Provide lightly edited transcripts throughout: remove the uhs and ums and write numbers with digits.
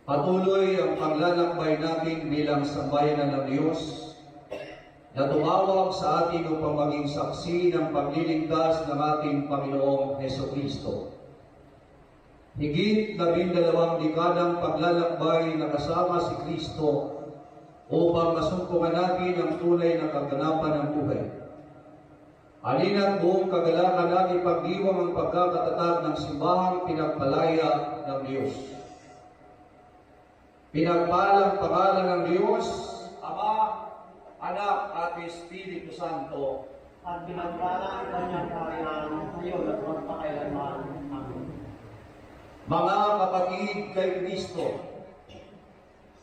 Patuloy ang paglalakbay natin bilang sambayanan ng Diyos na tumawag sa atin upang maging saksi ng pagliligtas ng ating Panginoong Hesukristo. Higit 12 dekadang paglalakbay na kasama si Kristo upang masumpungan natin ang tunay na kaganapan ng buhay. Halina't buong kagalakan natin pagdiwang ang pagkakatatag ng simbahang pinagpalaya ng Diyos. Pinagpalang pangalan ng Diyos, Ama, Anak at Espiritu Santo, at pinagpalang kanyang kaharian ngayon at magpakailanman. Amen. Mga kapatid kay Kristo,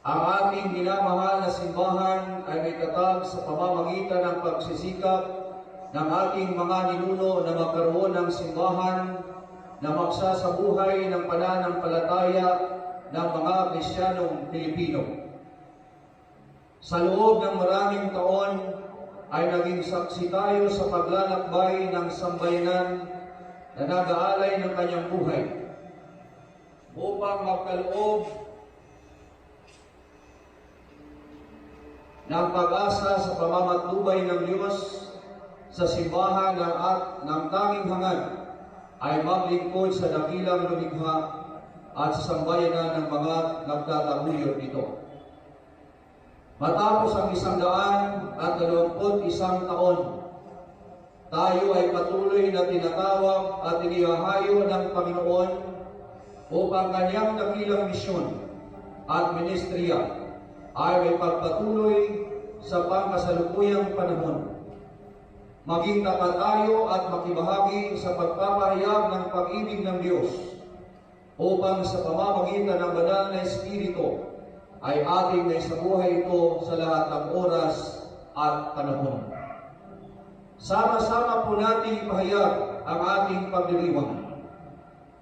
ang ating minamahal na simbahan ay may tatag sa pamamagitan ng pagsisikap ng ating mga ninuno na magkaroon ng simbahan na magsasabuhay ng pananampalataya ng mga Kristiyanong Pilipino. Sa loob ng maraming taon ay naging saksi tayo sa paglalakbay ng sambayanan na nag-aalay ng kanyang buhay upang magkaloob ng pag-asa sa pamamatnubay ng Diyos sa simbahan ng tanging hangad ay maglingkod sa dakilang lumikha at sa sambayanan ng mga nagtataguyod nito. Matapos ang 121 taon, tayo ay patuloy na tinatawag at inihahayo ng Panginoon upang kanyang dakilang misyon at ministriya ay may pagpatuloy sa pangkasalukuyang panahon. Maging tapat tayo at makibahagi sa pagpapahayag ng pag-ibig ng Diyos upang sa pamamagitan ng banal na Espiritu ay ating naisabuhay ito sa lahat ng oras at panahon. Sama-sama po nating ipahayag ang ating pagdiriwang.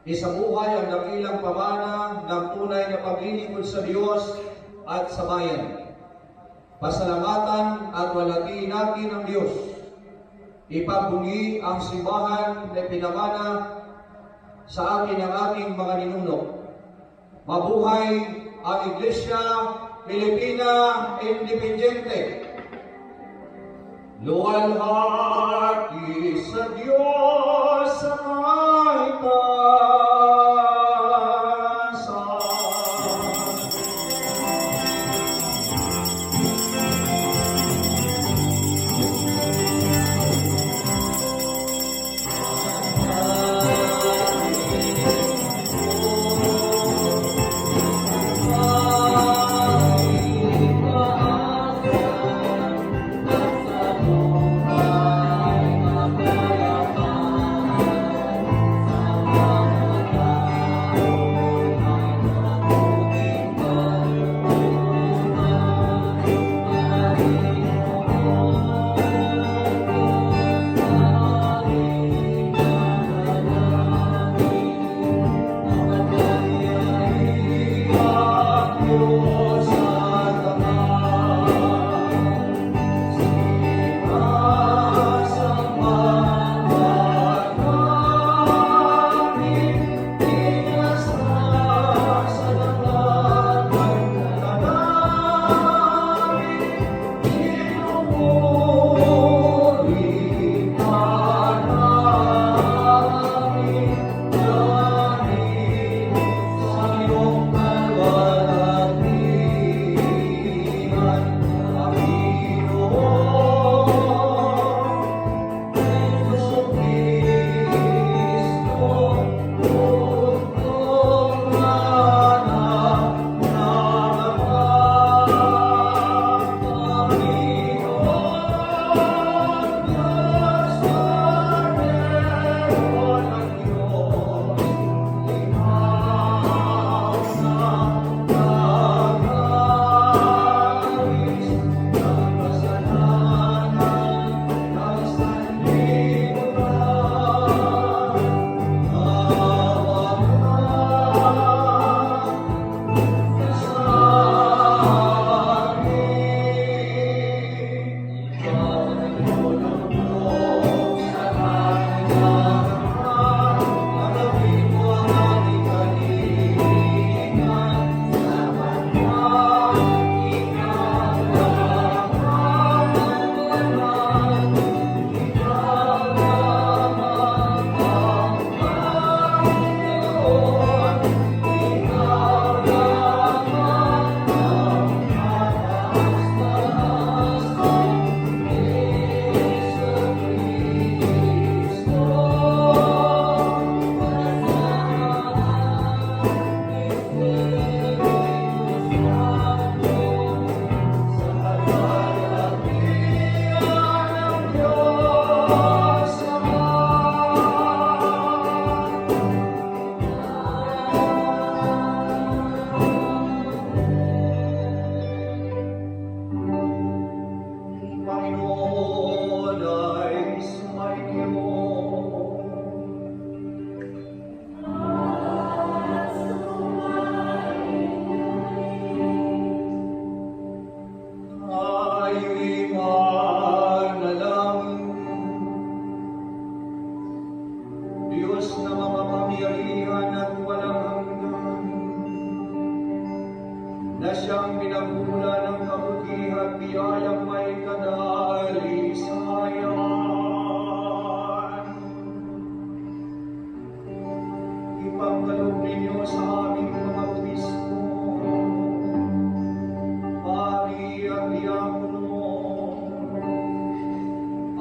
Isabuhay ang dakilang pamana ng tunay na paglilingkod sa Diyos at sa bayan. Pasalamatan at walhatiin natin ang Diyos. Ipagbunyi ang simbahan na pinamana sa atin ng ating mga ninuno. Mabuhay ang Iglesia Pilipina Independiente. Luwalhati sa Diyos sa kaitaasan.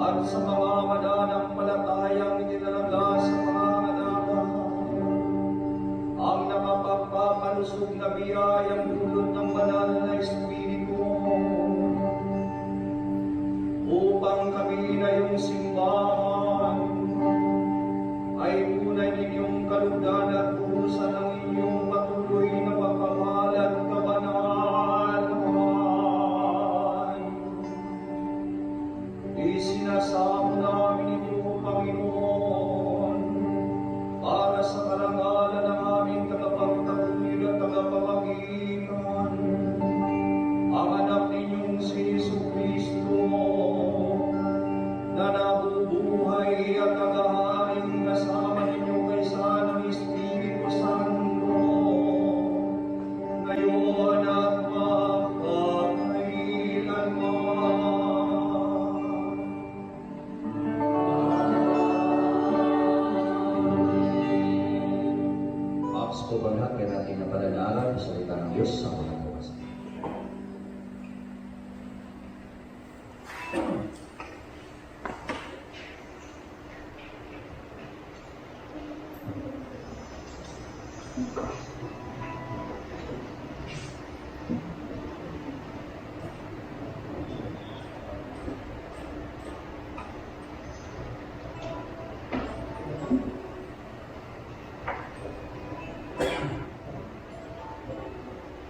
at sa mga mananampalatayang itinalaga sa pangangalaga, ang nakapagpapalusog na biyayang dulot ng banal na Espiritu, upang kami na iyong simbahan ay tunay ninyong kalugdan at puhusan ng inyong patuloy na pagmamahal at kabanalan. Isinasamo namin ito, Panginoon, para sa karangalan ng aming tagapagtanggol at tagapamagitan, ang anak ninyong si Jesucristo, na nabubuhay at naghaharing kasama ninyo kaysa ng Espiritu Santo, ngayon at magpakailanman. Aps po ba lahat kaya natin napadadaanan sa salita ng Diyos sa mga bukas?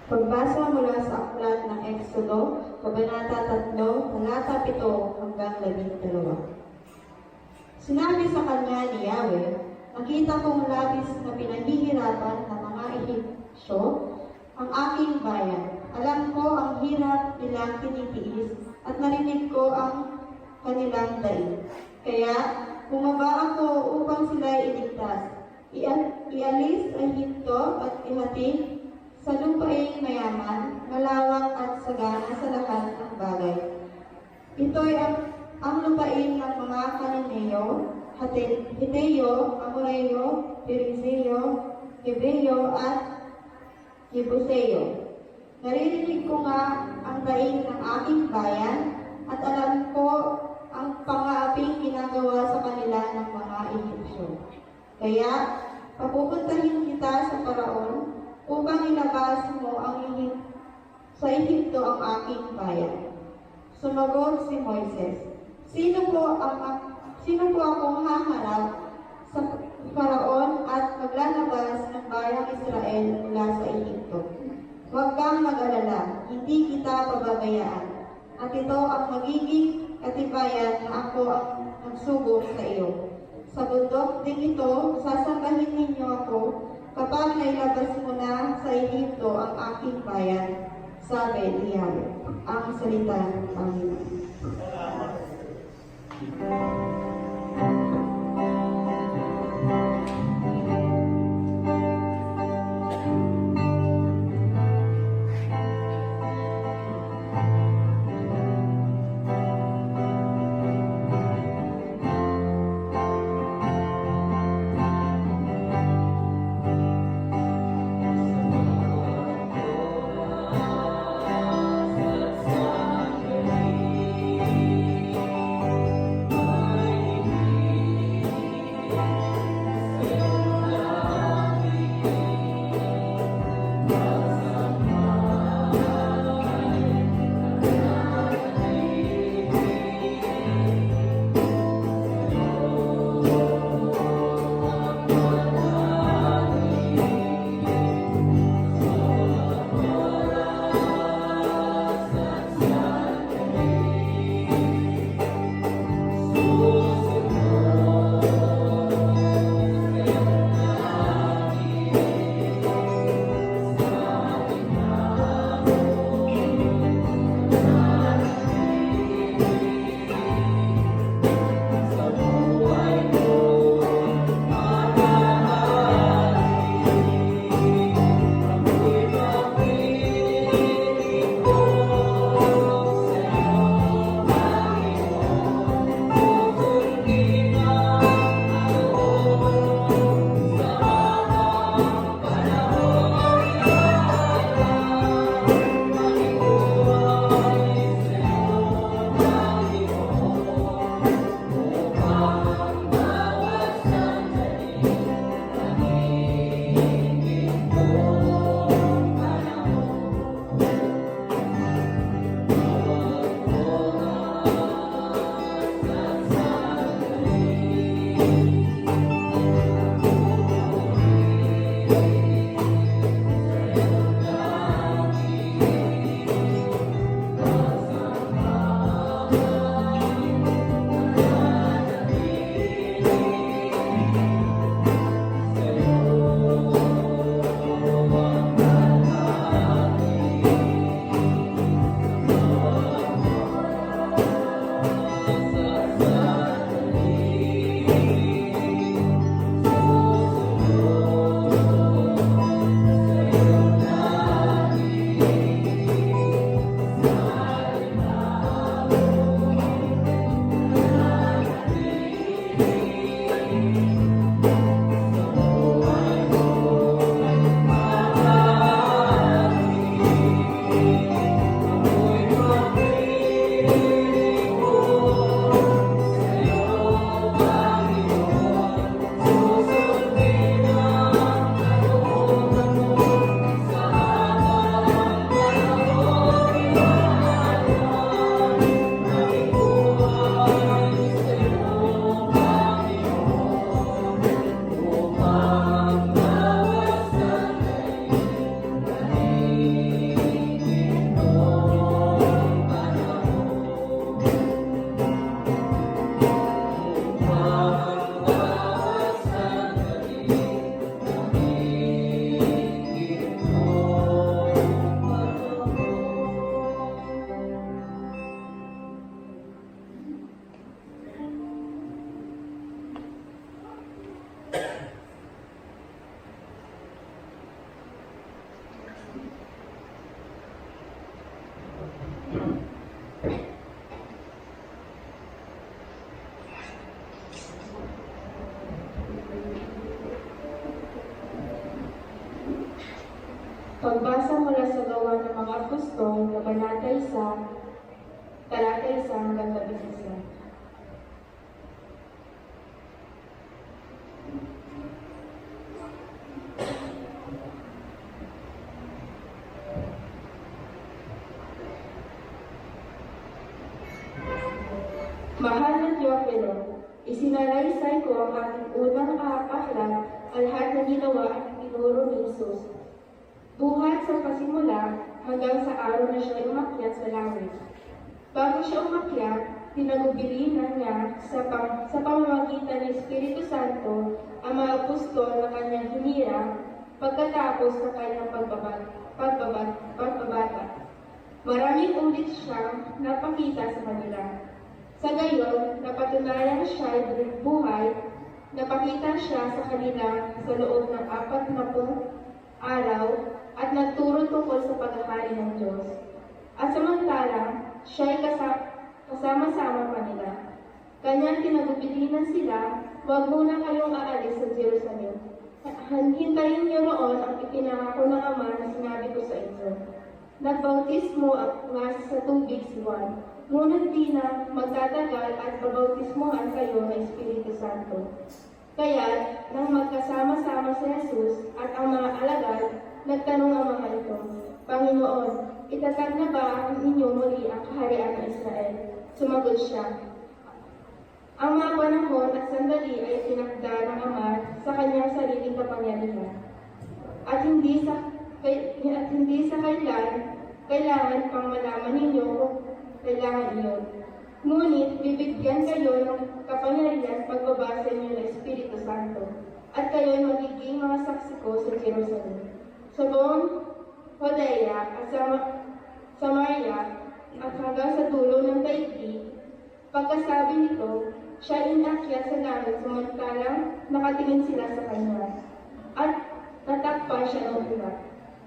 Pagbasa mula sa aklat ng Exodo, Kabanata 3, Talata 7 hanggang 12. Sinabi sa kanya ni Yahweh, nakita kong labis na pinahihirapan ng mga Ehipsyo ang aking bayan. Alam ko ang hirap nilang tinitiis at narinig ko ang kanilang daig. Kaya bumaba ako upang sila iligtas. Ialis ang Ehipto at ihatid sa lupaing mayaman, malawak at sagana sa lahat ng bagay. Ito'y ang lupain ng mga Kananeo, Hiteo, Amoreo, Perizeo, Hebreo at Jebuseo. Naririnig ko nga ang daing ng aking bayan at alam ko ang pangaaping ginagawa sa kanila ng mga Ehipsyo. Kaya papupuntahin kita sa Paraon upang ilabas mo sa Ehipto ang aking bayan. Sumagot si Moises, Sino po akong haharap sa Paraon at maglalabas ng bayang Israel mula sa Ehipto? Huwag kang mag-alala, hindi kita pababayaan. At ito ang magiging katibayan na ako ang nagsubok sa iyo. Sa bundok ding ito, sasambahin ninyo ako kapag nailabas mo na sa Ehipto ang aking bayan, sabi ni Yahweh, ang salita ng Panginoon. Pagbasa mula sa Gawa ng mga Apostol, Kabanata 1, Talata 1 hanggang 11. Mahal na Teofilo, isinalaysay ko ang ating unang akaklat ang lahat na ginawa at tinuro ni Jesus. Buhat sa pasimula hanggang sa araw na siya umakyat sa langit. Bago siya umakyat, pinagubilinan niya sa pamamagitan ng Espiritu Santo ang mga apostol na kanyang hinira pagkatapos ng kanyang pagbabata. Maraming ulit siyang napakita sa kanila. Sa gayon, napatunayan siya ay buhay, napakita siya sa kanila sa loob ng 40 araw at nagturo tungkol sa paghahari ng Diyos. At samantala, siya ay kasama-sama pa nila. Kanyang kinagubilinan sila, huwag muna kayong aalis sa Jerusalem. Hintayin niyo roon ang ipinangako ng Ama na sinabi ko sa inyo. Nagbautismo nga sa tubig si Juan, ngunit di na magtatagal at babautismohan kayo ng Espiritu Santo. Kaya, nang magkasama-sama si Jesus at ang mga alagad, nagtanong ang mga ito, Panginoon, itatag na ba ang inyo muli ang kaharian ng Israel? Sumagot siya, ang mga panahon at sandali ay tinakda ng Ama sa kanyang sariling kapangyarihan. At hindi sa kailangan pang malaman ninyo kung kailangan iyon. Ngunit bibigyan kayo ng kapangyarihan pagbabasa niyo ng Espiritu Santo, at kayo magiging mga saksi ko sa Jerusalem, sa buong Judea at Samaria at hanggang sa dulo ng daigdig. Pagkasabi nito, siya inakyat sa langit samantalang nakatingin sila sa kanya, at natakpan siya ng ulat.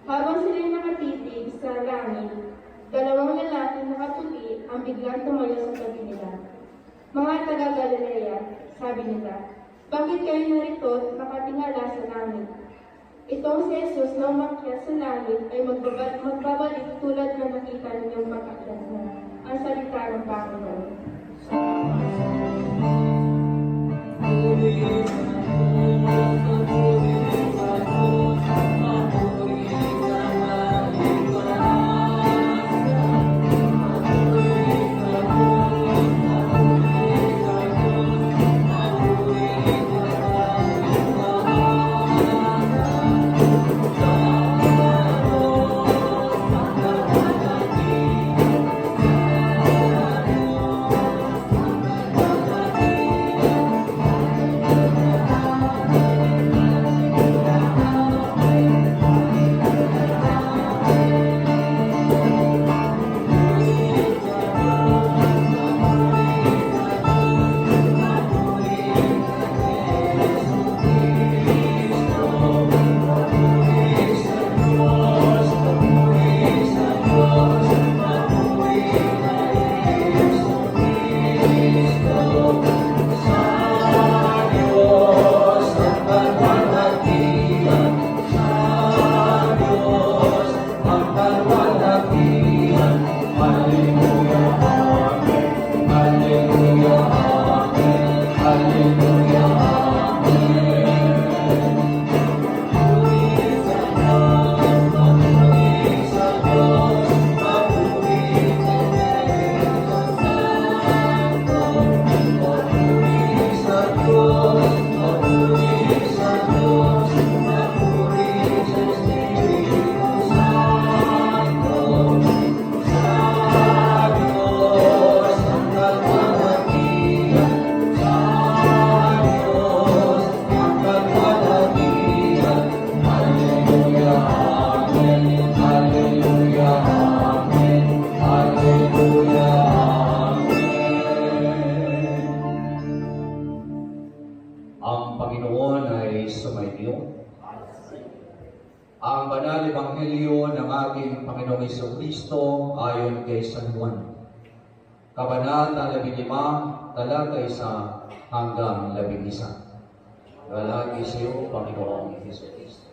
Habang sila'y nakatitig sa langit, dalawang lalaking nakaputi ang biglang tumayo sa tabi nila. Mga taga-Galilea, sabi nila, bakit kayo narito at nakatingala sa langit? Itong si Jesus na umakyat sa langit ay magbabalik tulad na nakita ninyong pag-akyat niya. Ang salita ng Panginoon. Ang banal ebanghelyo ng ating Panginoong Jesucristo ayon kay San Juan. Kabanata 15, talata 1 hanggang 11. Galagi sa iyo, Panginoong Jesucristo.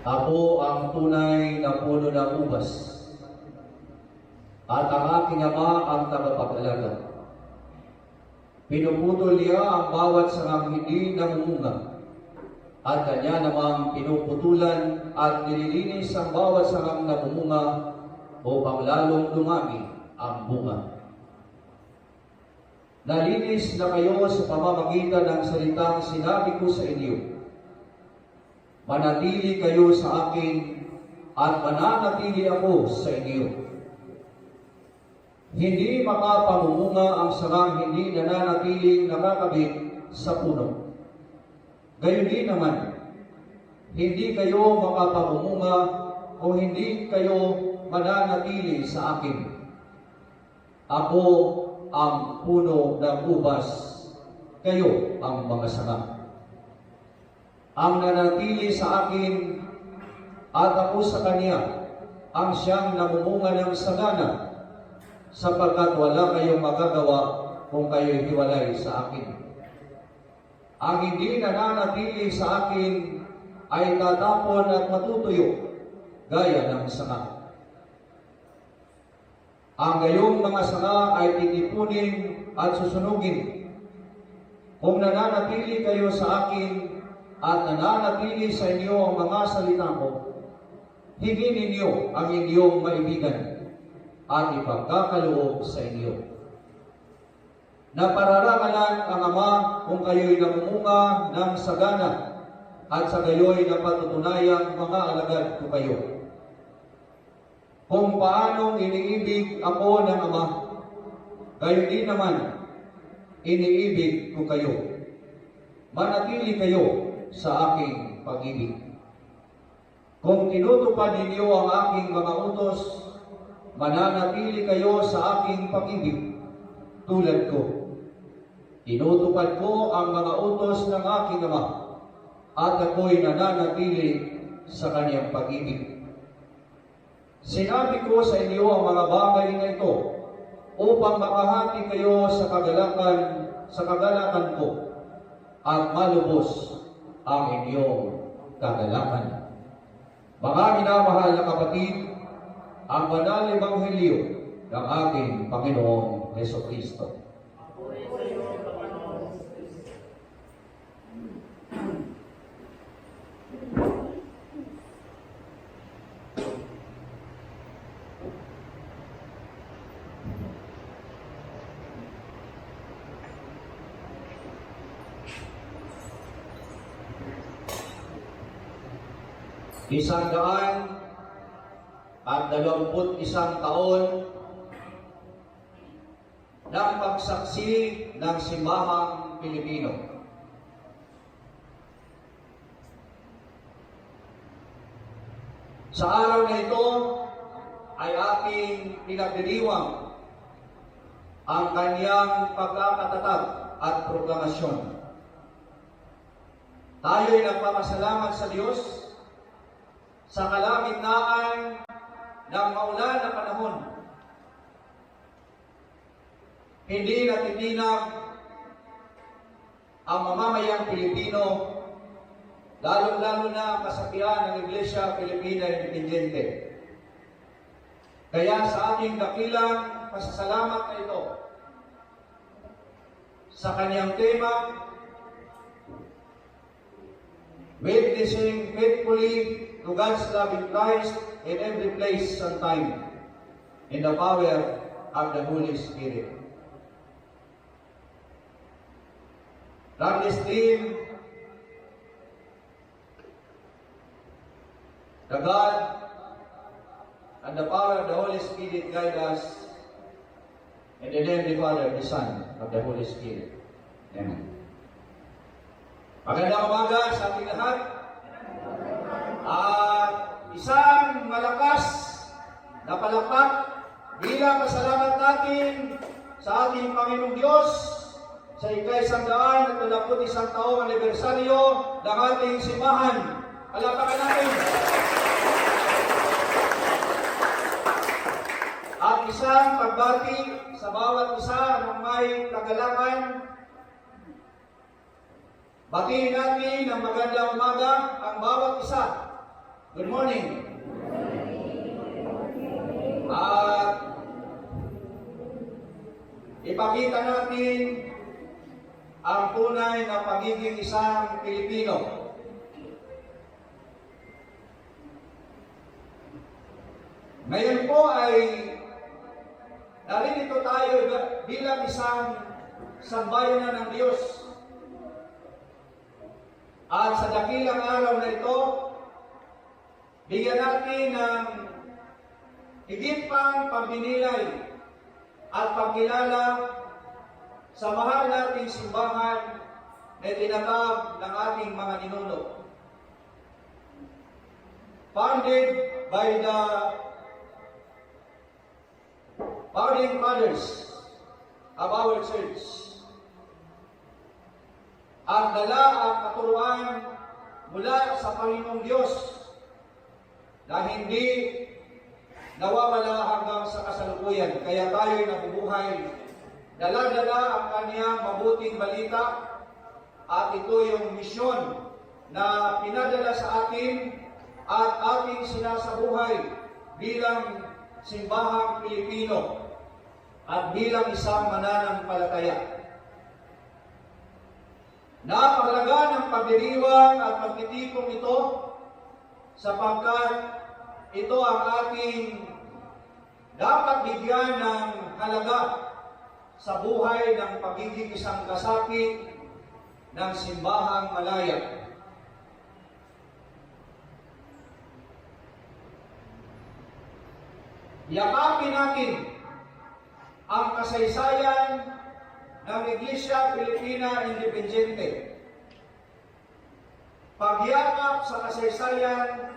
Ako ang tunay na puno ng ubas, at ang aking ama ang tagapag-alaga. Pinuputol niya ang bawat sangang hindi namumunga, at kanya namang pinuputulan at nililinis ang bawat sangang namumunga upang lalong dumami ang bunga. Nalinis na kayo sa pamamagitan ng salitang sinabi ko sa inyo. Manatili kayo sa akin at mananatili ako sa inyo. Hindi makapamumunga ang sangang hindi nananatiling nakakabit sa puno. Gayon din naman, hindi kayo makapamumunga o hindi kayo mananatili sa akin. Ako ang puno ng ubas, kayo ang mga sanga. Ang nanatili sa akin at ako sa kanya, ang siyang namumunga ng sagana, sapagkat wala kayong magagawa kung kayo'y hiwalay sa akin. Ang hindi nananatili sa akin ay tatapon at matutuyo, gaya ng sanga. Ang gayong mga sanga ay titipunin at susunugin. Kung nananatili kayo sa akin at nananatili sa inyo ang mga salita ko, hingin ninyo ang inyong maibigan at ipagkakaloob sa inyo. Napararangalan ang Ama kung kayo'y namumunga ng sagana at sa gayo'y napatutunayang mga alagad ko kayo. Kung paanong iniibig ako ng Ama, gayon din naman iniibig ko kayo. Manatili kayo sa aking pag-ibig. Kung tinutupad ninyo ang aking mga utos, mananatili kayo sa aking pag-ibig, tulad ko. Tinutupad ko ang mga utos ng aking Ama, at ako'y nananatili sa kanyang pag-ibig. Sinabi ko sa inyo ang mga bagay na ito, upang makahati kayo sa kagalakan ko, at malubos ang inyong kagalakan. Mga minamahal na kapatid, ang banal na ebanghelyo ng ating Panginoong Jesucristo. Isang daan at 21 taon ng pagsaksi ng simbahang Pilipino. Sa araw na ito ay ating pinagdiriwang ang kanyang pagkakatatag at proklamasyon. Tayo'y nagpapasalamat sa Diyos sa kalagitnaan ng maulan na panahon. Hindi natitinag ang mamamayang Pilipino, lalong-lalo na ang kasapian ng Iglesia Pilipina Independiente. Kaya sa ating dakilang pasasalamat na ito, sa kanyang tema, witnessing faithfully to God's love in Christ in every place and time, in the power of the Holy Spirit. From this theme, the God and the power of the Holy Spirit guide us, in the name of the Father, the Son, of the Holy Spirit. Amen. Magandang umaga sa ating lahat. At isang malakas na palakpak bilang pasalamat natin sa ating Panginoong Diyos sa ika-121 taong anibersaryo ng ating simbahan. Palakpakan natin. At isang pagbati sa bawat isa ng may kagalakan. Batiin natin ng magandang umaga ang bawat isa. Good morning. At ipakita natin ang tunay na pagiging isang Pilipino. Ngayon po ay narito tayo bilang isang sambayanan ng Diyos. At sa dakilang araw na ito, bigyan natin ng higit pang pagdinilay at pagkilala sa mahal nating simbahan na tinatag ng ating mga ninuno. Founded by the founding fathers of our church. At dala ang katuruan mula sa Panginoong Diyos na hindi nawawala hanggang sa kasalukuyan. Kaya tayo'y nabubuhay. Dala-dala ang kaniyang mabuting balita at ito yung misyon na pinadala sa atin at ating sinasabuhay bilang simbahang Pilipino at bilang isang mananampalataya. Napakalaga ng pagdiriwang at pagtitipong ito sapagkat ito ang ating dapat bigyan ng halaga sa buhay ng pagiging isang kasapi ng simbahang malaya. Yakapin natin ang kasaysayan ng Iglesia Pilipina Independiente. Pagyakap sa kasaysayan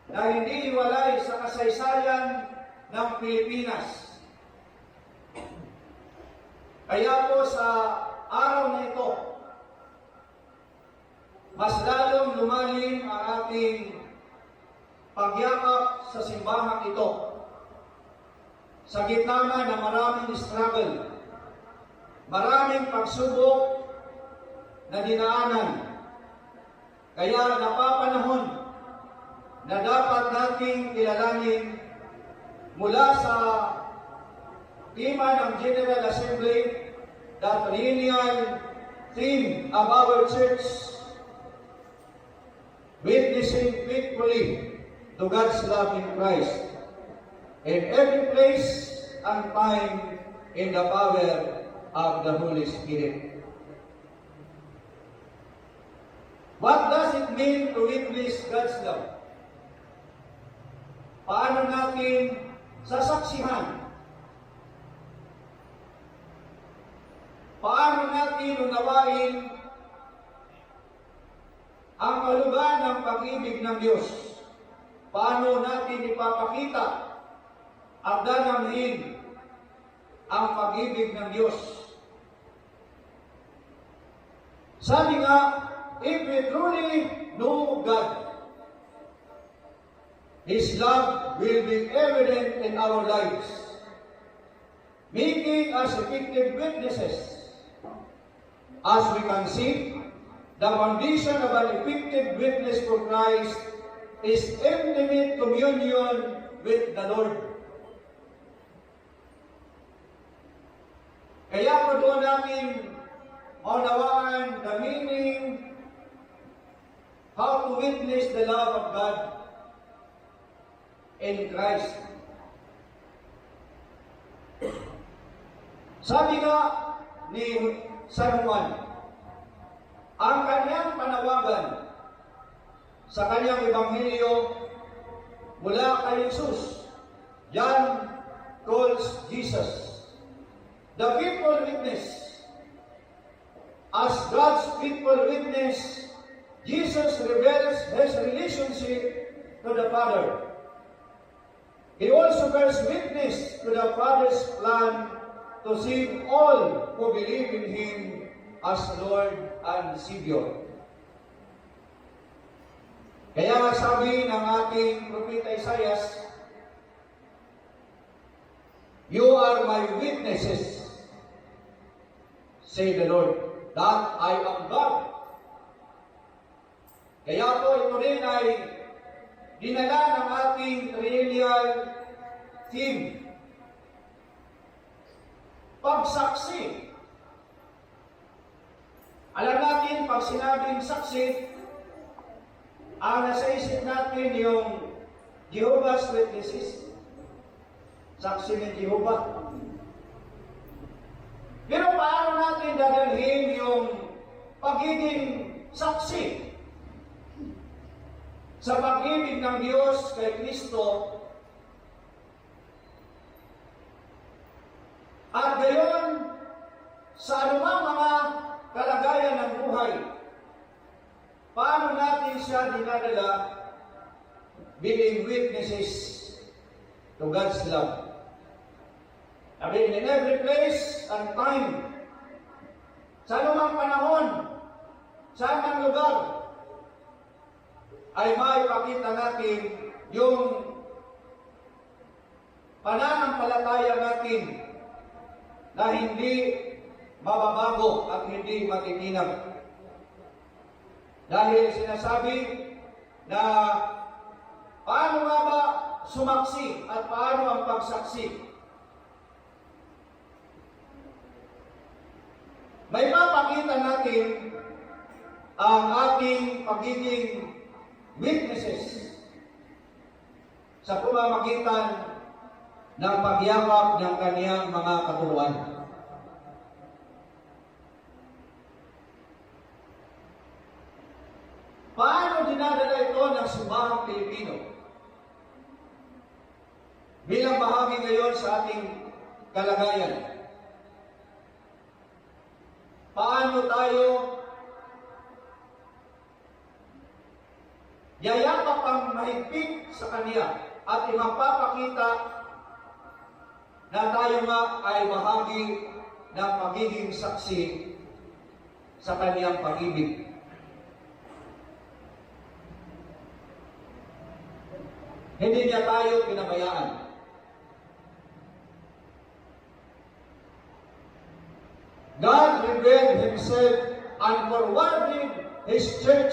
na hindi hiwalay sa kasaysayan ng Pilipinas. Kaya po sa araw na ito, mas lalong lumalim ang ating pagyakap sa simbahang ito. Sa gitna na ng maraming struggle, maraming pagsubok na dinaanan. Kaya napapanahon na dapat nating kilalanin mula sa tema ng General Assembly the perennial theme of our church, witnessing faithfully to God's love in Christ in every place and time in the power of the Holy Spirit. What does it mean to witness God's love? Paano natin sasaksihan? Paano natin unawain ang kalugan ng pag-ibig ng Diyos? Paano natin ipapakita at danamhin ang pag-ibig ng Diyos? Sabi nga, if we truly know God, His love will be evident in our lives, making us effective witnesses. As we can see, the foundation of an effective witness for Christ is intimate communion with the Lord. Kaya po doon natin maunawaan the meaning, how to witness the love of God in Christ. Sabi nga ni San Juan, ang kanyang panawagan sa kanyang ebanghelyo mula kay Jesus, John calls Jesus the faithful witness As God's faithful witness, Jesus reveals his relationship to the Father. He also bears witness to the Father's plan to save all who believe in Him as Lord and Savior. Kaya nga sabi ng ating propeta Isaias, "You are my witnesses, say the Lord, that I am God." Kaya po ito rin ay dinala ng ating triennial theme, pagsaksi. Alam natin, pag sinabing saksi, ang nasa isip natin yung Jehovah's Witnesses, saksi ng Jehovah. Pero paano natin dadalhin yung pagiging saksi sa pag-ibig ng Diyos kay Kristo at gayon sa anumang mga kalagayan ng buhay? Paano natin siya dinadala being witnesses to God's love? I mean, in every place and time, sa anumang panahon, sa anumang lugar, ay maipakita natin yung pananampalataya natin na hindi mababago at hindi matitinag. Dahil sinasabi na paano nga ba sumaksi at paano ang pagsaksi? May mapakita natin ang ating pagiging witnesses sa pamamagitan ng pagyakap ng kaniyang mga katuruan. Paano dinadala ito ng simbahang Pilipino? Bilang bahagi ngayon sa ating kalagayan, paano tayo yayakap ang mahigpit sa Kanya at ipapakita na tayo nga ay bahagi ng pagiging saksi sa Kaniyang pag-ibig. Hindi niya tayo pinabayaan. God revealed Himself and forwarded His church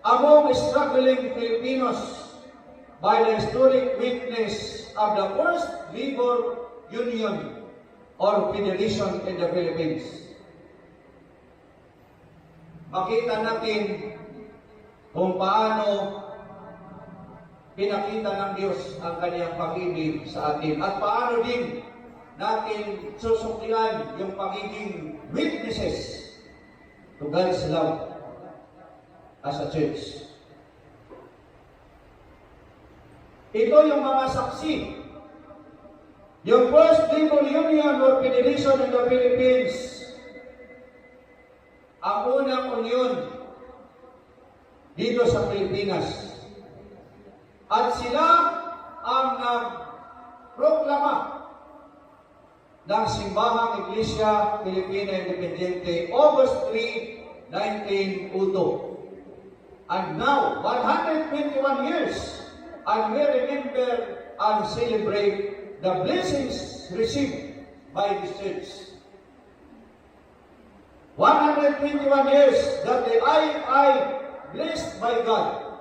among struggling Filipinos by the historic witness of the first labor union or federation in the Philippines. Makita natin kung paano pinakita ng Diyos ang Kaniyang pag-ibig sa atin at paano din natin susuklian yung pagiging witnesses to God's love as a church. Ito yung mga saksi. Yung first labor union or federation in the Philippines, ang unang union dito sa Pilipinas. At sila ang nagproklama ng Simbahang Iglesia Pilipina Independiente August 3, 1902. And now, 121 years, and we remember and celebrate the blessings received by this church. 121 years that the I blessed by God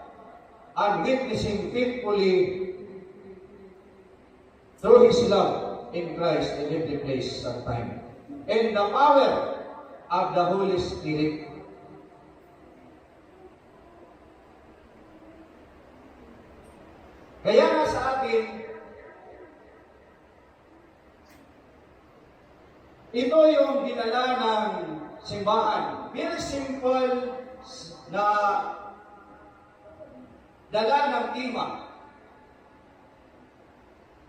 and witnessing faithfully through His love in Christ in every place and time. And the power of the Holy Spirit. Kaya nga sa atin, ito yung dinala ng simbahan. Very simple na dala ng tema.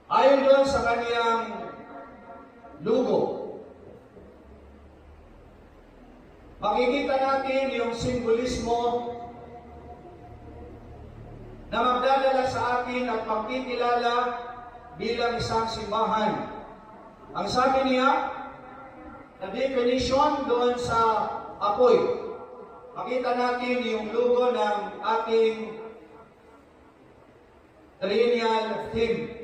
Ayon doon sa kaniyang logo. makikita natin yung simbolismo na magdadala sa akin at pagkikilala bilang isang simbahan. Ang sabi niya, na definition doon sa apoy, makita natin yung logo ng ating triennial theme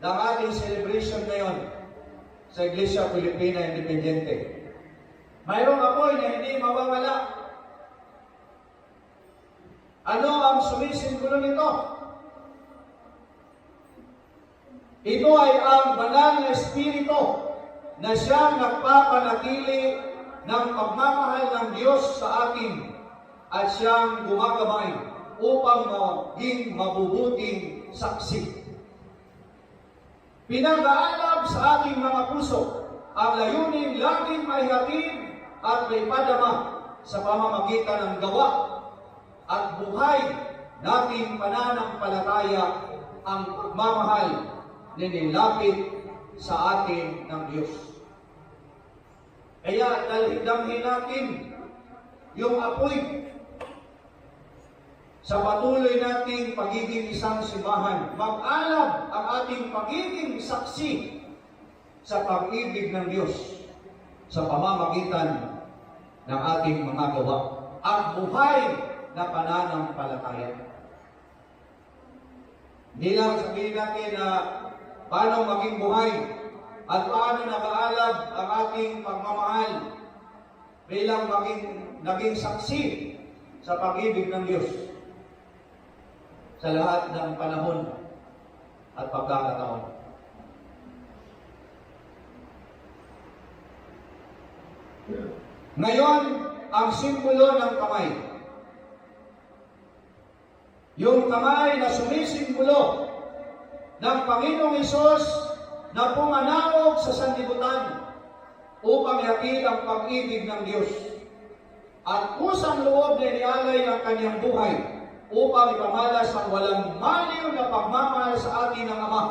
ng ating celebration ngayon sa Iglesia Pilipina Independiente. Mayroong apoy na hindi mawawala. Ano ang sumisimbolo nito? Ito ay ang banal na espiritu na siyang nagpapanatili ng pagmamahal ng Diyos sa atin at siyang gumagabay upang maging mabubuting saksi. Pinag-aalab sa ating mga puso ang layunin laging maihatid at may padama sa pamamagitan ng gawa at buhay nating pananampalataya ang pagmamahal na nilapit sa atin ng Diyos. Kaya dalhin natin yung apoy sa patuloy nating pagiging isang simbahan. Mag-alab ang ating pagiging saksi sa pag-ibig ng Diyos sa pamamagitan ng ating mga gawa at buhay na pananampalataya. Hindi lang sabihin natin na paano maging buhay at paano nag-aalab ang ating pagmamahal bilang naging saksi sa pag-ibig ng Diyos sa lahat ng panahon at pagkakataon. Ngayon, ang simbolo ng kamay. Yung kamay na sumisimbolo ng Panginoong Hesus na pumanawag sa sanlibutan upang ihatid ang pag-ibig ng Diyos at kusang loob na inialay ang kanyang buhay upang ipamalas ang walang maliw na pagmamahal sa atin ng Ama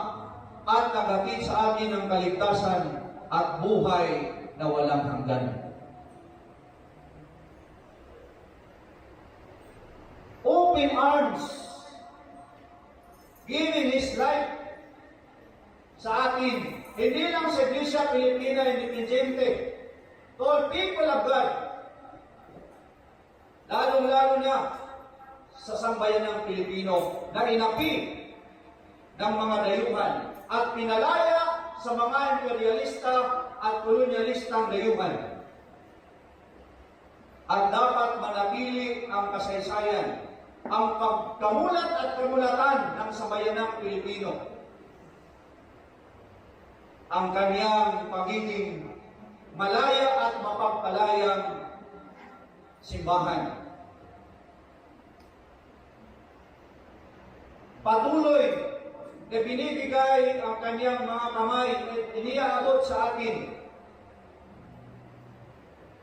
at naghatid sa atin ng kaligtasan at buhay na walang hanggan. Open arms, giving His life sa atin, hindi lang sa Iglesia Pilipina Independiente, to all people of God, lalong-lalo na sa sambayan ng Pilipino na inapi ng mga dayuhan at pinalaya sa mga imperialista at kolonyalistang dayuhan. At dapat manatili ang kasaysayan, ang pagkamulat at kamulatan ng sambayanang Pilipino, ang kanyang pagiging malaya at mapagpalayang simbahan. Patuloy na binibigay ang kanyang mga kamay at iniaabot sa atin.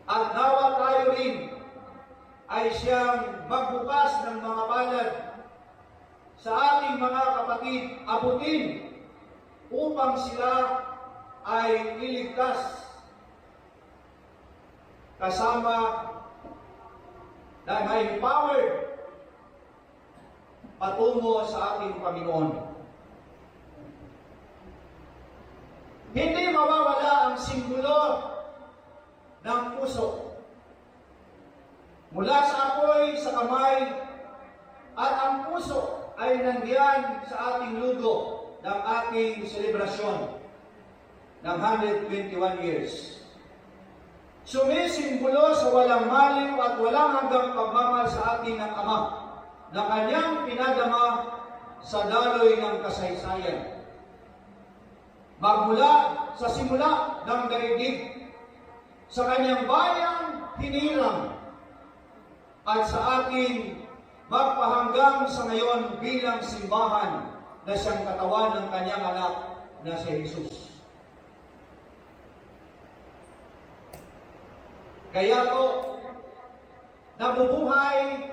At dapat tayo rin ay siyang magbukas ng mga palad sa ating mga kapatid, abutin upang sila ay iligtas kasama na may power patungo sa ating Panginoon. Hindi mawawala ang simbolo ng puso. Mula sa apoy, sa kamay, at ang puso ay nandiyan sa ating lugo ng ating selebrasyon ng 121 years. Sumisimbolo sa walang maliw at walang hanggang pagmamahal sa ating ng Ama na kanyang pinadama sa daloy ng kasaysayan. Magmula sa simula ng daigdig, sa kanyang bayang hinirang, at sa ating magpahanggang sa ngayon bilang simbahan na siyang katawan ng kanyang anak na si Jesus. Kaya po, nabubuhay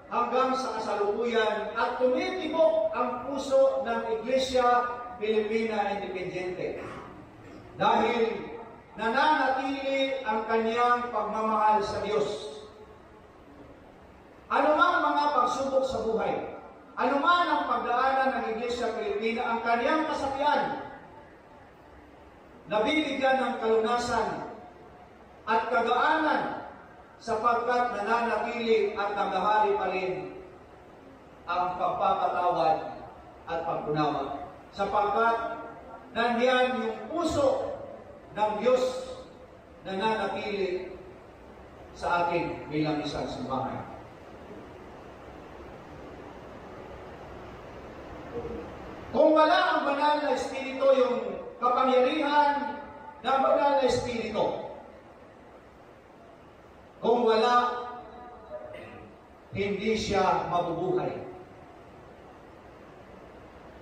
hanggang sa kasalukuyan at tumitibok ang puso ng Iglesia Pilipina Independiente. Dahil nananatili ang kanyang pagmamahal sa Diyos. Ano mang mga pagsubok sa buhay, ano man ang pagdaanan ng Iglesia Pilipina, ang kanyang kasapian, nabibigyan ng kalunasan at kagaanan sapagkat nananatili at naghahari pa rin ang pagpapatawad at pagkunawa. Sapagkat nandiyan yung puso ng Diyos na nananatili sa atin bilang isang simbahan. Kung wala ang banal na Espiritu, yung kapangyarihan ng banal na Espiritu, kung wala, hindi siya mabubuhay.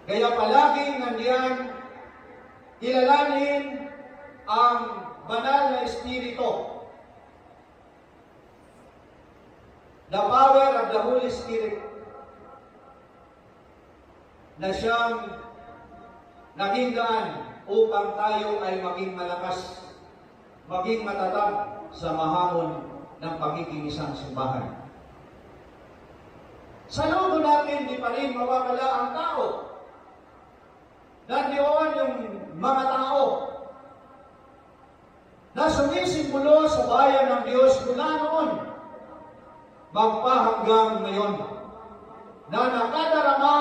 Kaya palaging nandiyan, kilalanin ang banal na Espiritu. The power of the Holy Spirit na siyang naging daan upang tayo ay maging malakas, maging matatag sa mahamon ng pagiging isang simbahan. Sa loob natin, di pa rin mawawala ang tao. Nandiyon yung mga tao na sumisimbolo sa bayan ng Diyos mula noon magpahanggang ngayon, na nakadarama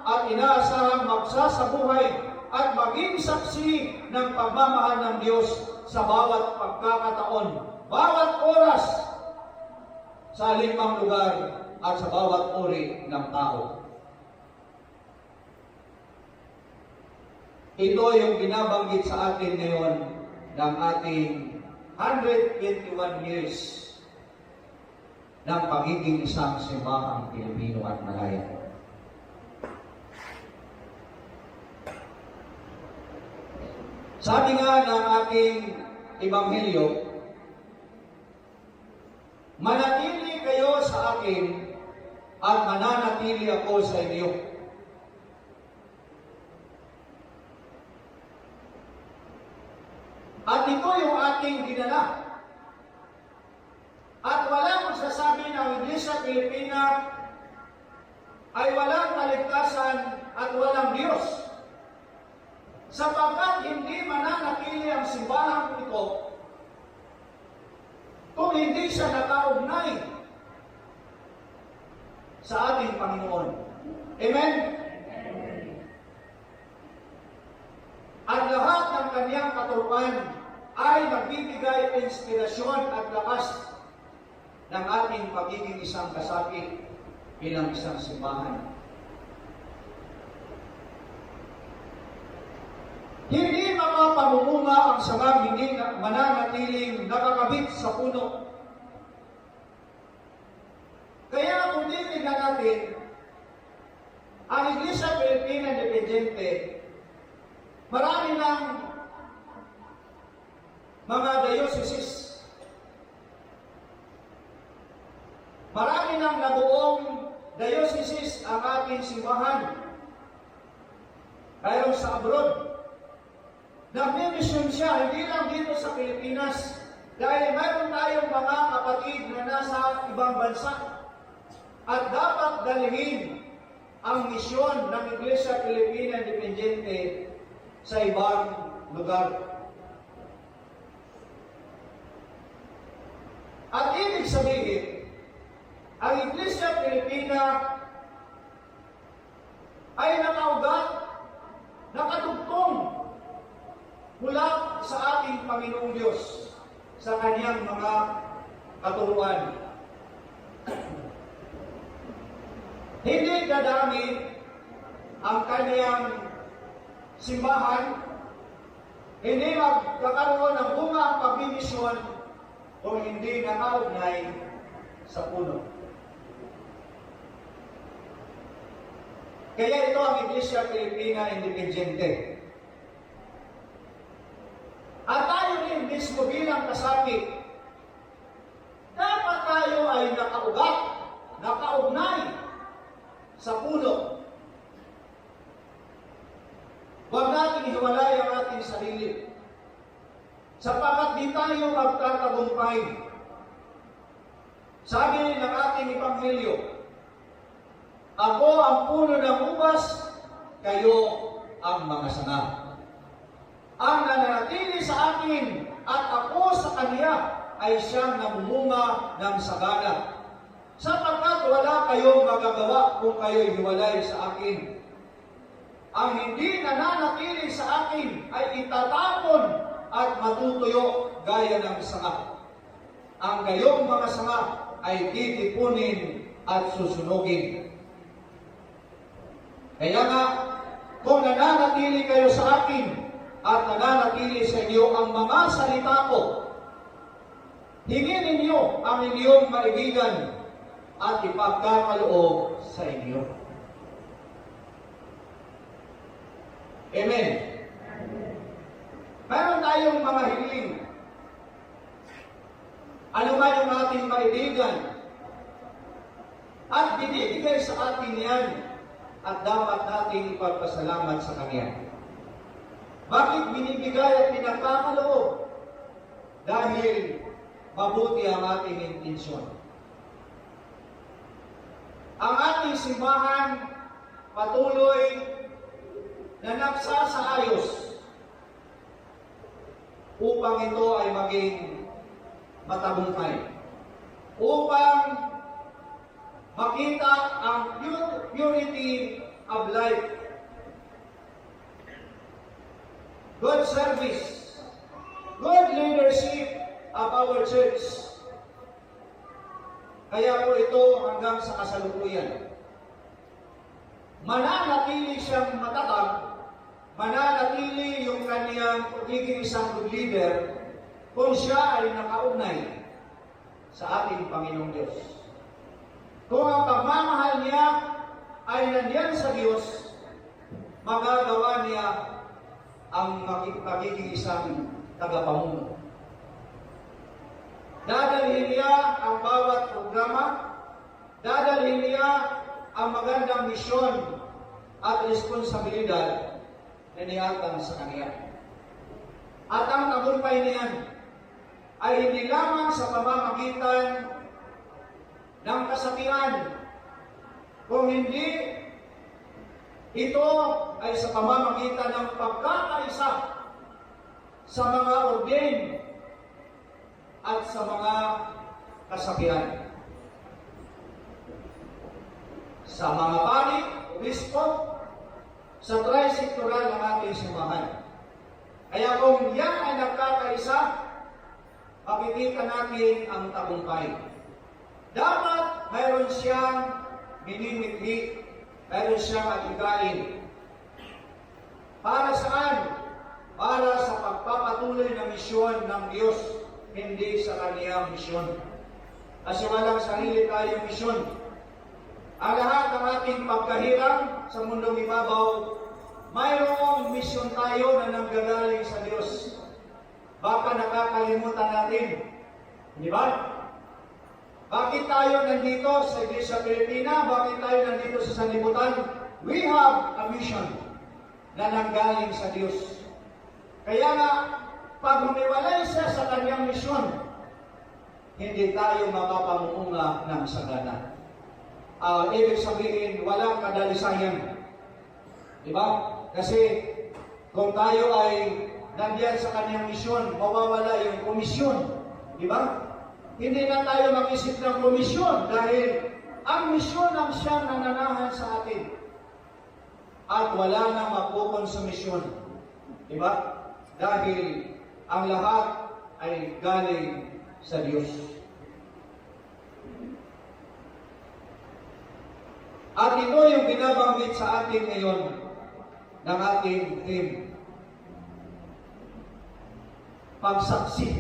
at inaasahang magsasabuhay at maging saksi ng pagmamahal ng Diyos sa bawat pagkakataon, bawat oras, sa limang lugar at sa bawat uri ng tao. Ito yung binabanggit sa atin ngayon ng ating 121 years ng pagiging isang simbahang Pilipino at Malaya. Sabi nga ng ating Ebanghelyo, manatili kayo sa akin at mananatili ako sa inyo. At ito yung ating dinala. At walang magsasabi ng Iglesia Pilipina ay walang kaligtasan at walang Diyos. Sapagkat hindi mananatili ang simbahang ito kung hindi siya nakaugnay sa ating Panginoon. Amen? At lahat ng kanyang katuruan ay nagbibigay inspirasyon at lakas ng ating pagiging isang kasapi bilang isang simbahan. Hindi mapapamumunga ang samang hindi mananatiling nakakabit sa puno. Kaya kung titignan natin, ang Iglesia Pilipina Independiente, marami ng mga dioceses, marami ng nabuong dioceses ang ating simbahan. Mayroon sa abroad, nagmi-mission siya, hindi lang dito sa Pilipinas, dahil mayroon tayong mga kapatid na nasa ibang bansa at dapat dalhin ang misyon ng Iglesia Pilipina Independiente sa ibang lugar. At ibig sabihin, ang Iglesia Pilipina ay nakaugat, nakatugtong mula sa ating Panginoong Diyos sa kanyang mga katuruan. Hindi dadami ang kanyang simbahan, hindi magkakaroon ng bunga ang pagbimisyon kung hindi nakaugnay sa puno. Kaya ito ang Iglesia Pilipina Independiente. At tayo rin mismo bilang kasapi, dapat tayo ay nakaugat, nakaugnay sa puno. Huwag natin ihiwalay ang ating sarili. sapagkat di tayo magtatagumpay. Sabi ng ating Ebanghelyo, ako ang puno ng ubas, kayo ang mga sanga. Ang nananatili sa akin at ako sa kanya ay siyang namumunga ng sagana. Sapagkat wala kayong magagawa kung kayo'y hiwalay sa akin. Ang hindi nananatili sa akin ay itatapon at matutuyo gaya ng sanga. Ang gayong mga sanga ay titipunin at susunugin. Kaya nga, kung nananatili kayo sa akin at nananatili sa inyo ang mga salita ko, hingin ninyo ang inyong maibigan at ipagkakaloob sa inyo. Amen. Meron tayong mga hiling. Ano man yung ating maibigan at binibigay sa atin yan at dapat nating ipagpasalamat sa Kanya. Bakit binibigay at pinagkakaloob? Dahil mabuti ang ating intensyon. Ang ating simbahan patuloy na nagsasaayos upang ito ay maging matagumpay. Upang makita ang purity of life. Good service, good leadership of our church. Kaya po ito hanggang sa kasalukuyan. Mananatili siyang matatag, mananatili yung kaniyang pagiging isang good leader kung siya ay nakaugnay sa ating Panginoong Diyos. Kung ang pagmamahal niya ay nandiyan sa Diyos, magagawa niya ang magiging isang tagapamuno. Dadalhin niya ang bawat programa, dadalhin niya ang magandang misyon at responsibilidad na nihatang sa kanya. At ang tagumpay niyan ay hindi lamang sa pamamagitan ng kasakian, kung hindi ito ay sa pamamagitan ng pagkakaisa sa mga ordain at sa mga kasakian. Sa mga pari, obispo, sa tri-sectoral ng ating simbahan. Kaya kung yan ay nagkakaisa, makikita natin ang tagumpay. Dapat mayroon siyang minimikli, mayroon siyang aligain. Para saan? Para sa pagpapatuloy ng misyon ng Diyos, hindi sa kaniyang misyon. Kasi walang sarili tayong misyon. Ang lahat ng ating pagkahirang sa mundong ibabaw, mayroong misyon tayo na nanggagaling sa Diyos. Baka nakakalimutan natin. Di ba? Bakit tayo nandito sa Iglesia Pilipina? Bakit tayo nandito sa sanlibutan? We have a mission na nanggaling sa Diyos. Kaya nga, pag humiwalay siya sa kanyang misyon, hindi tayo mapapamuunga ng sagana. Ibig sabihin, walang kadalisayan. Di ba? Kasi kung tayo ay nandiyan sa kanyang misyon, mawawala yung komisyon. Di ba? Hindi na tayo mag-isip ng komisyon dahil ang misyon ang siyang nananahan sa atin. At wala nang magkukonsumisyon. Di ba? Dahil ang lahat ay galing sa Diyos. At ito yung binabanggit sa atin ngayon ng ating theme. Pagsaksi.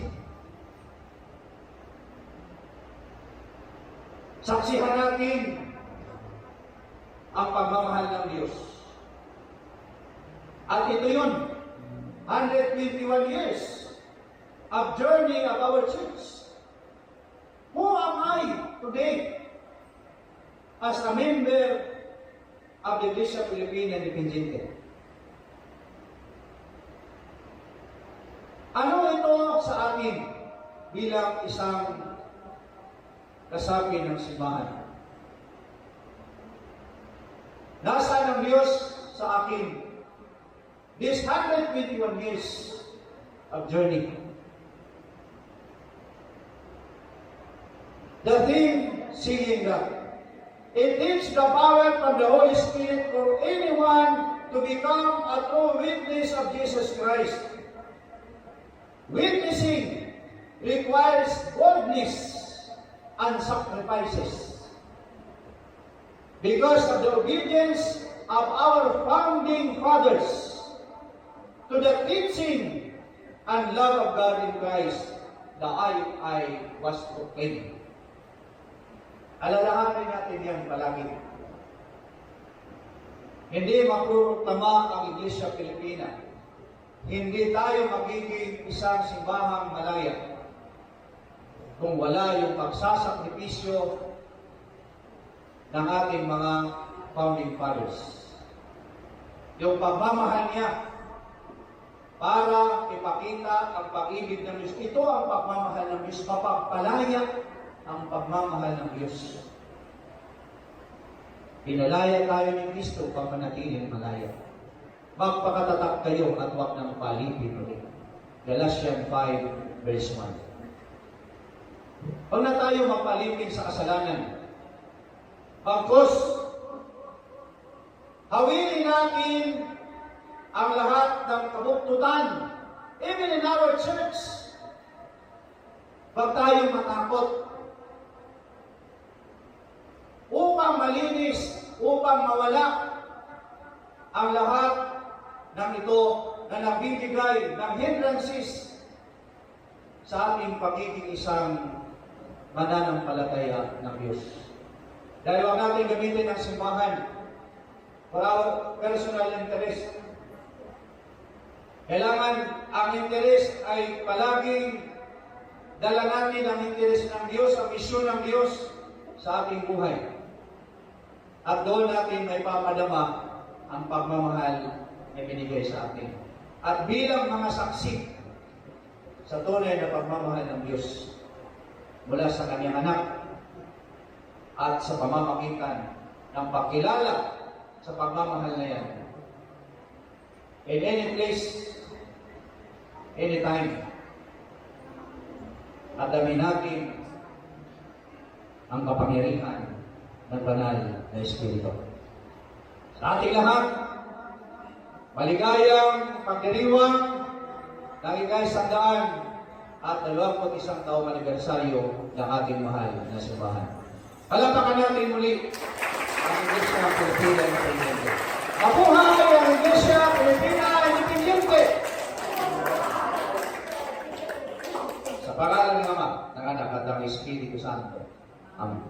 Saksihan natin ang pagmamahal ng Diyos. At ito yun, 121 years of journey of our church. Who am I today as a member of the Iglesia Pilipina Independiente? Ano ito ito sa atin bilang isang kasapi ng simbahan? Nasaan ang Diyos sa akin? This 121 years of journey. The theme singing that. It takes the power from the Holy Spirit for anyone to become a true witness of Jesus Christ. Witnessing requires boldness and sacrifices. Because of the obedience of our founding fathers to the teaching and love of God in Christ, the I was proclaimed. Alalahanin natin yan palagi. Hindi maproproklama ang Iglesia Pilipina. Hindi tayo magiging isang simbahang malaya kung wala yung pagsasakripisyo ng ating mga founding fathers. Yung pagmamahal niya para ipakita ang pag-ibig ng Diyos. Ito ang pagmamahal ng Diyos. Mapagpalaya ang pagmamahal ng Diyos. Pinalaya tayo ni Kristo upang manatiling malaya. Magpakatatak kayo at huwag nang palipin ulit. Galatians 5 verse 1. Huwag na tayo magpalipin sa kasalanan. Bagkus, hawilin natin ang lahat ng kabuktutan, even in our church. Huwag tayong matakot upang malinis, upang mawala ang lahat ng ito na nagbibigay ng hindrances sa ating pagiging isang mananampalataya ng Diyos. Dahil huwag natin gamitin ang simbahan for our personal interest. Kailangan ang interest ay palaging dala natin ang interest ng Diyos, ang misyon ng Diyos sa ating buhay. At doon natin may papadama ang pagmamahal na binigay sa atin. At bilang mga saksi sa tunay na pagmamahal ng Diyos mula sa kanyang anak at sa pamamagitan ng pagkilala sa pagmamahal na yan. In any place, anytime, at damin natin ang kapangyarihan ng banal na Espiritu. Sa ating lahat, maligayang pagdiriwang ng ika-100 at 21 taong anibersaryo ng ating mahal na simbahan. Palapakan natin muli ang Iglesia Pilipina Independiente. Mabuhay ang Iglesia Pilipina Independiente! Sa pangalan ng Ama, ng Anak at ng Espiritu Santo. Amen.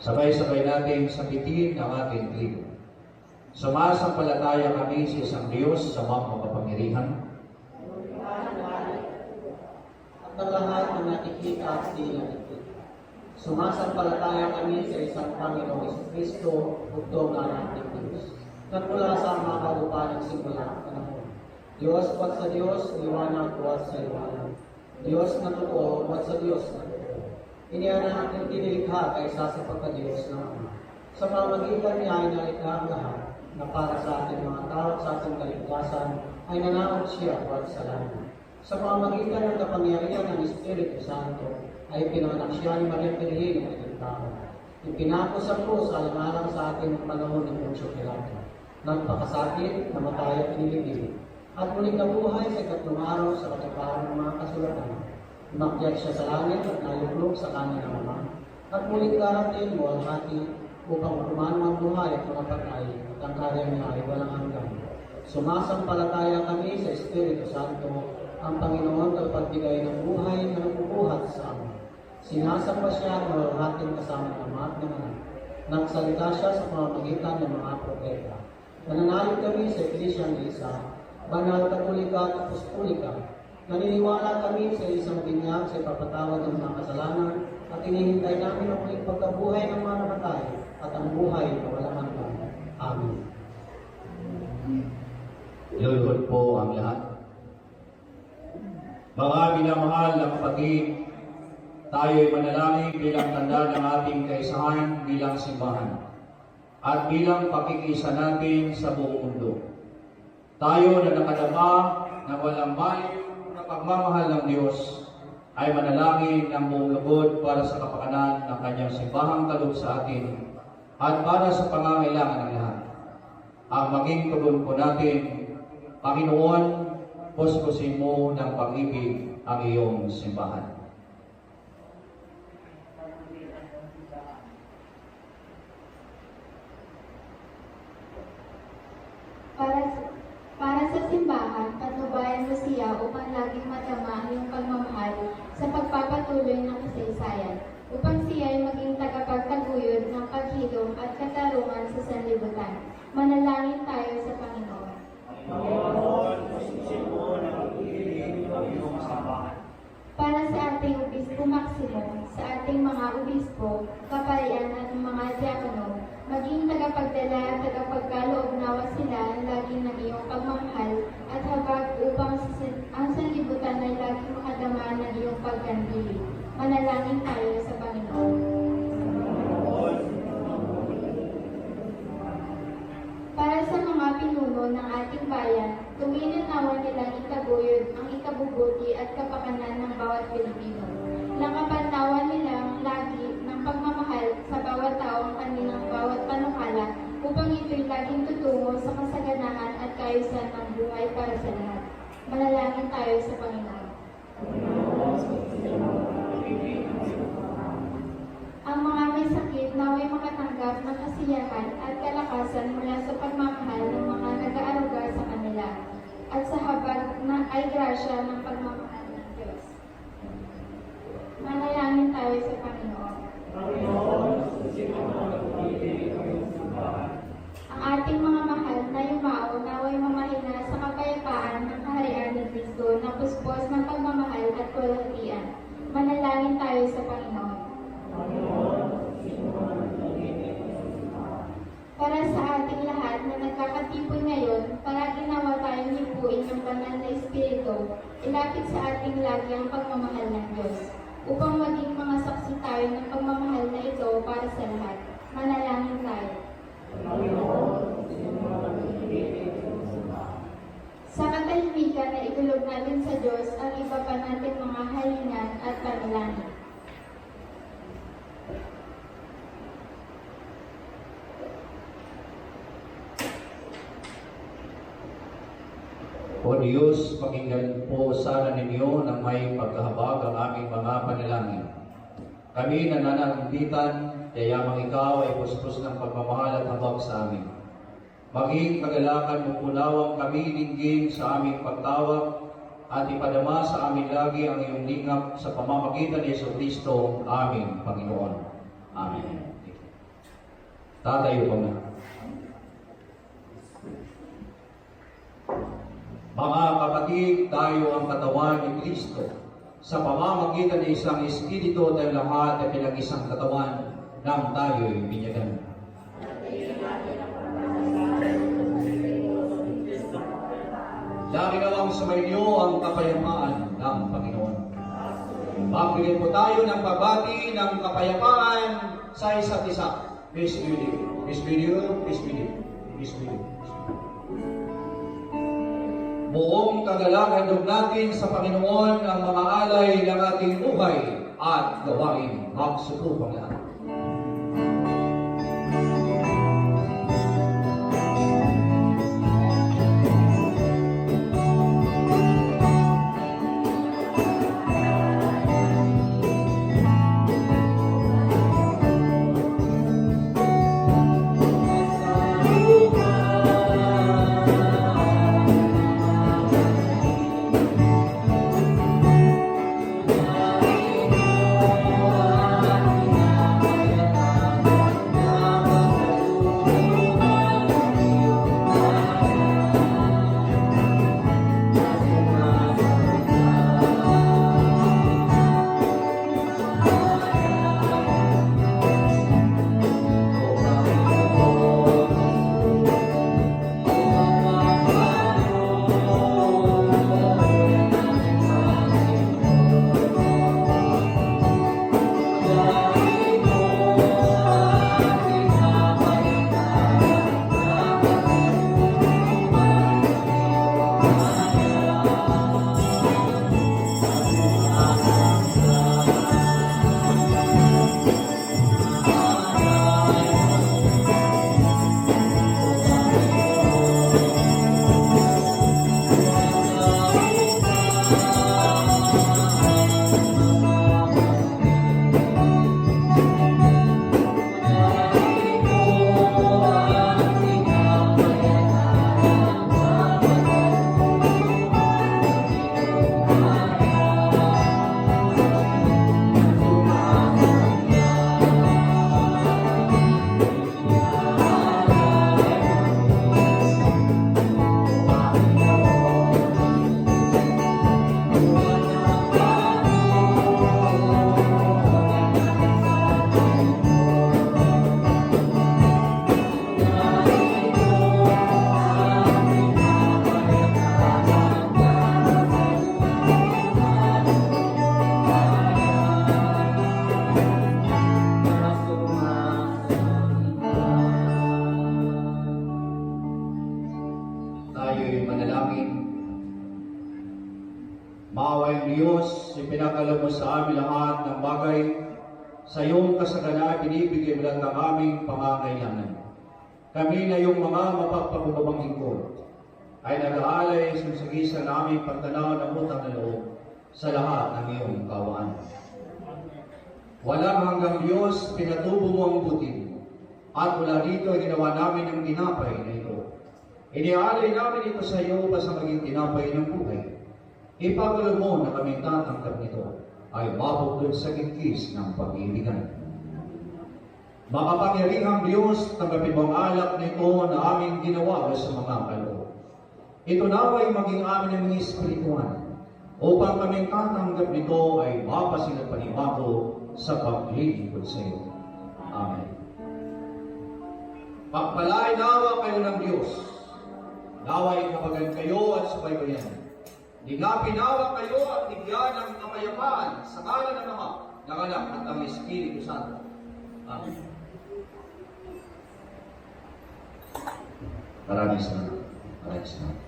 Sabay-sabay natin sabitin ang ating tribo. Sumasampalataya kami sa isang Diyos sa mga makapangyarihan. At ang lahat ng nakikita at di nakikita. Sumasampalataya kami sa isang Panginoong Kristo, bugtong na ating Diyos. Nagmula sa mga kalupa ng simula ng panahon. Diyos wat sa Diyos, liwanag wat sa liwanag. Diyos na totoo, wat sa Diyos na totoo. Inianak ng tinilikha kaysa sa pagka-Diyos na Ama. Sa pamamagitan niya ay nalikha ang lahat, na para sa ating mga tao at sa ating kaligtasan ay nanaot siya wat sa langit. Sa pamamagitan ng kapangyarihan ng Espiritu Santo ay pinanganak siya ni Maria Pirhin ng ating tao. Ipinako sa krus alang-alang sa ating panahon ng Poncio Pilato. Nagpakasakit, namatay at pinilibig. At muling nabuhay sa ikatlong araw sa katuparan ng mga kasulatan. Umakyat siya sa langit at nayuklog sa kanyang Ama. At muling darating mo ang hati upang umano ang buhay at mga patay at ang karya niya ay walang hanggan. Sumasampalataya kami sa Espiritu Santo, ang Panginoon kapagbigay ng buhay na nagbubuhat sa amin. Sinasamba siya ng walhating kasama ng Ama at ng Anak. Nagsalita siya sa pamamagitan ng mga propeta. Nananalig kami sa Iglesia ng Isa, Banal, Katolika at Apostolika. Naniniwala kami sa isang binyag sa ipapatawad ng mga kasalanan at inihintay namin ang muling pagkabuhay ng mga namatay at ang buhay na walang hanggan. Amen. Lulod po ang lahat. Mga minamahal na kapatid, tayo'y manalangin bilang tanda ng ating kaisahan bilang simbahan at bilang pakikisa natin sa buong mundo. Tayo na nakadama na walang maling na pagmamahal ng Diyos ay manalangin ng buong lubod para sa kapakanan ng kanyang simbahang kaloob sa atin at para sa pangangailangan ng lahat. Ang maging tugon po natin, Panginoon, puspusin mo ng pag-ibig ang iyong simbahan. Para sa simbahan, patnubayan mo siya upang laging madama ang iyong pagmamahal sa pagpapatuloy ng kasaysayan, upang siya ay maging tagapagtaguyod ng paghilom at katarungan sa sanlibutan. Manalangin tayo sa Panginoon. Para sa ating Obispo Maximo, sa ating mga obispo, kaparian at mga diakono, maging tagapagdala at tagapagkaloob-nawa sila laging ng iyong pagmamahal at habag upang ang sanlibutan ay laging makadama ng iyong pagkandili. Manalangin tayo sa Panginoon. Para sa mga pinuno ng ating bayan, tumingin nawa nilang itaguyod ang ikabubuti at kapakanan ng bawat Pilipino. Lakapan nawa nilang lagi ng pagmamahal sa bawat tao ang kanilang bawat panukala upang ito'y laging tutungo sa kasaganaan at kaayusan ng buhay para sa lahat. Manalangin tayo sa Panginoon. Ang mga may sakit naway makatanggap ng kasiyahan at kalakasan mula sa pagmamahal ng mga nag-aaruga sa kanila at sa habag na ay grasya ng pagmamahal ng Diyos. Manalangin tayo sa Panginoon. Ang ating mga mahal na yumao naway mamahina sa kapayapaan ng kaharian ni Kristo na puspos ng pagmamahal at kalwalhatian. Manalangin tayo sa Panginoon. Para sa ating lahat na nagkakatipon ngayon, para ginawa tayong hipuin ng banal na Espiritu, ilapit sa ating lagi ang pagmamahal ng Diyos, upang maging mga saksi tayo ng pagmamahal na ito para sa lahat. Manalangin tayo. Sa katahimikan na itulog natin sa Diyos ang iba pa natin mga halingan at panalangin. O Diyos, pakinggan po sana ninyo ng may pagkahabag ang aming mga panalangin. Kami nananambitan, yayamang ikaw ay puspos ng pagmamahal at habag sa amin. Maging kagalakan mo punawang kami dinggin sa aming pagtawag at ipadama sa amin lagi ang iyong lingap sa pamamagitan ni Yesu Kristo, aming Panginoon. Amen. Tatayo ko na. Mga kapatid, tayo ang katawan ni Kristo. Sa pamamagitan ng isang Espiritu, tayo lahat ay pinag-isang katawan nang tayo'y binyagan. Lagi nawang sumainyo ang kapayapaan ng Panginoon. Magbigay po tayo ng pagbati ng kapayapaan sa isa't isa. Peace be with you. Peace be with you. Peace be with you. Peace be with you. Buong kagalakan natin sa Panginoon ang mga alay ng ating buhay at gawain. Magsupong lahat. Tayo'y manalangin. Maaway Diyos, ipinakala mo sa amin lahat ng bagay sa iyong kasagana binibigay mo lang ang aming pangangailangan. Kami na iyong mga mapagpakumbabang lingkod ay nag-aalay sa sagisan naming pagtanaw ng utang na loob sa lahat ng iyong kawaan. Walang hanggang Diyos, pinatubo mo ang buti at mula dito ay ginawa namin ang tinapay na ito. Iniaalay namin ito sa iyo upang sa maging tinapay ng buhay. Ipagkaloob mo na kami tatanggap nito ay mabuklod sa kikis ng pag-ibigan. Makapangyarihang Diyos, tanggapin mo ang alak nito na aming ginawa sa mga kaloob. Ito naway maging amin ng mga espirituan upang kaming tatanggap nito ay mapasinag panibago sa paglilingkod sa iyo. Amen. Pagpalain nawa kayo ng Diyos. Naway kapagan kayo at subaybayan. Ligapin nawa kayo at bigyan ng kapayapaan sa ngalan ng Ama, ng Anak at ng Espiritu Santo. Amen. Maraming salamat. Maraming salamat.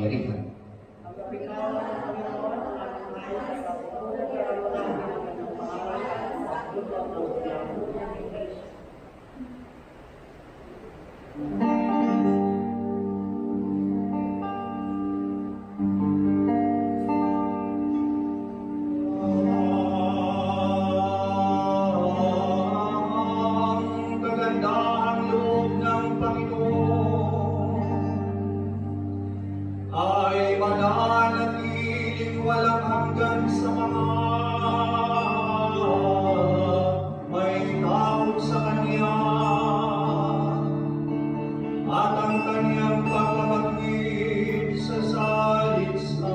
kapangyarihan. Ang kagandahang loob ng Panginoon ay mananatiling walang hanggan sa mga may takot sa Kanya, at ang Kanyang pagkabagit sa salita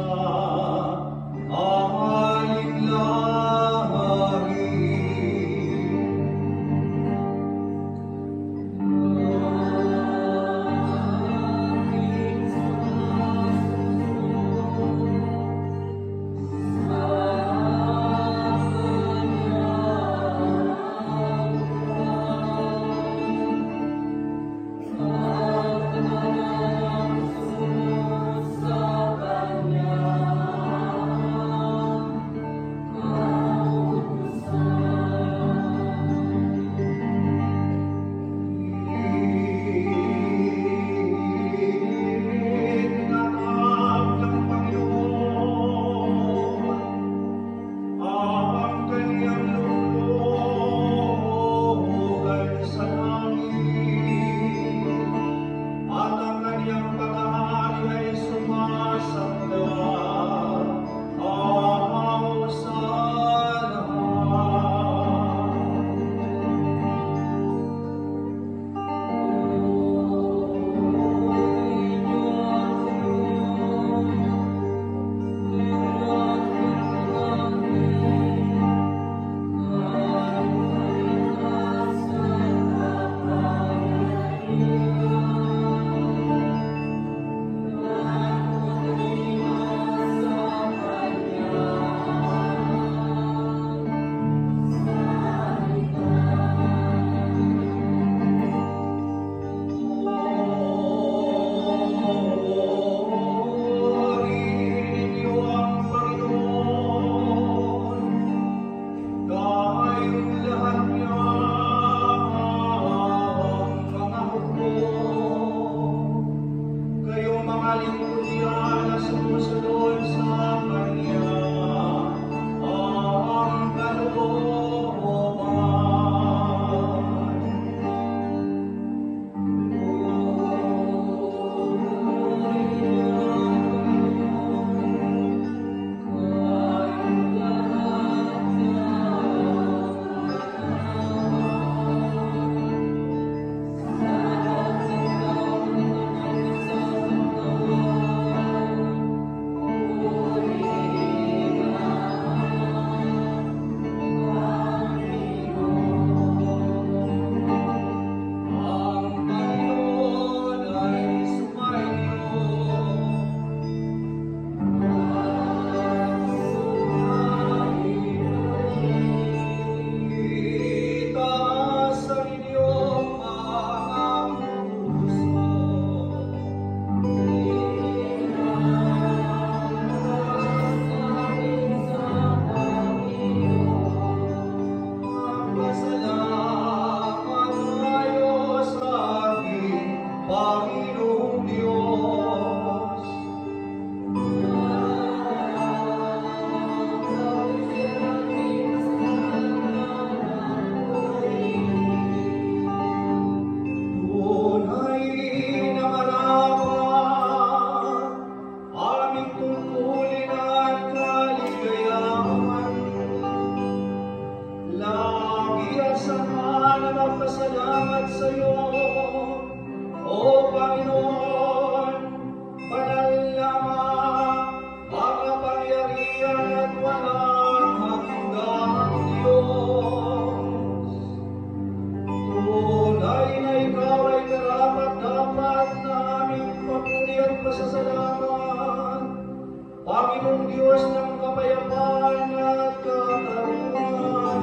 Panginoong Diyos ng kapayapaan at katarungan,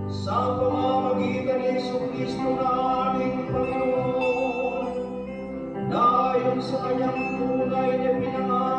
sa pamamagitan ni Jesu Kristo na aming Panginoon, na ayon sa kanyang tunay na pinangalan